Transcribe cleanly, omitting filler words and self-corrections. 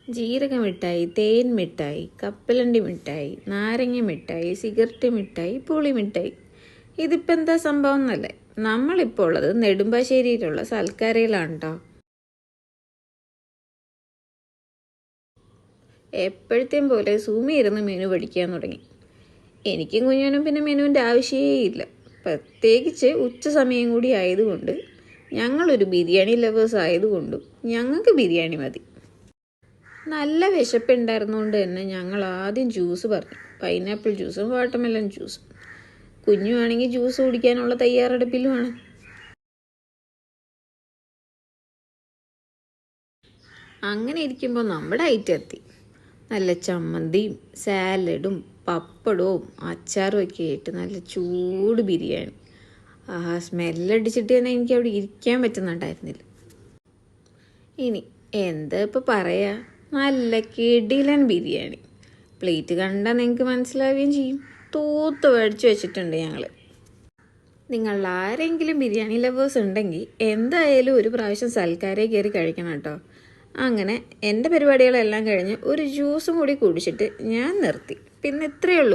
ജീരക മിഠായി, തേൻ മിഠായി, കപ്പലണ്ടി മിഠായി, നാരങ്ങ മിഠായി, സിഗരറ്റ് മിഠായി, പുളി മിഠായി. ഇതിപ്പോൾ എന്താ സംഭവം എന്നല്ലേ? നമ്മളിപ്പോൾ ഉള്ളത് നെടുമ്പാശ്ശേരിയിലുള്ള സൽക്കാരയിലാണ് കേട്ടോ. എപ്പോഴത്തെയും പോലെ സൂമി ഇരുന്ന് മെനു പഠിക്കാൻ തുടങ്ങി. എനിക്കും കുഞ്ഞനും പിന്നെ മെനുവിൻ്റെ ആവശ്യമേ ഇല്ല. പ്രത്യേകിച്ച് ഉച്ച സമയം കൂടി ആയതുകൊണ്ട്, ഞങ്ങളൊരു ബിരിയാണി ലവേഴ്സ് ആയതുകൊണ്ടും ഞങ്ങൾക്ക് ബിരിയാണി മതി. നല്ല വിശപ്പുണ്ടായിരുന്നുകൊണ്ട് തന്നെ ഞങ്ങൾ ആദ്യം ജ്യൂസ് പറഞ്ഞു. പൈനാപ്പിൾ ജ്യൂസും വാട്ടർമെലൺ ജ്യൂസും. കുഞ്ഞുവാണെങ്കിൽ ജ്യൂസ് കുടിക്കാനുള്ള തയ്യാറെടുപ്പിലുമാണ്. അങ്ങനെ ഇരിക്കുമ്പോൾ നമ്മുടെ ഐറ്റം എത്തി. നല്ല ചമ്മന്തിയും സാലഡും പപ്പടവും അച്ചാറും ഒക്കെ ആയിട്ട് നല്ല ചൂട് ബിരിയാണി. സ്മെല്ലടിച്ചിട്ട് തന്നെ എനിക്ക് അവിടെ ഇരിക്കാൻ പറ്റുന്നുണ്ടായിരുന്നില്ല. ഇനി എന്താ ഇപ്പോൾ പറയാ, നല്ല കിടിലൻ ബിരിയാണി. പ്ലേറ്റ് കണ്ടാൽ നിങ്ങൾക്ക് മനസ്സിലാവുകയും ചെയ്യും. തൂത്ത് മേടിച്ച് വെച്ചിട്ടുണ്ട് ഞങ്ങൾ. നിങ്ങളിൽ ആരെങ്കിലും ബിരിയാണി ലവേഴ്സ് ഉണ്ടെങ്കിൽ എന്തായാലും ഒരു പ്രാവശ്യം സൽക്കാരെ കയറി കഴിക്കണം കേട്ടോ. അങ്ങനെ എൻ്റെ പരിപാടികളെല്ലാം കഴിഞ്ഞ് ഒരു ജ്യൂസും കൂടി കുടിച്ചിട്ട് ഞാൻ നിർത്തി. പിന്നെ ഇത്രയേ ഉള്ളൂ.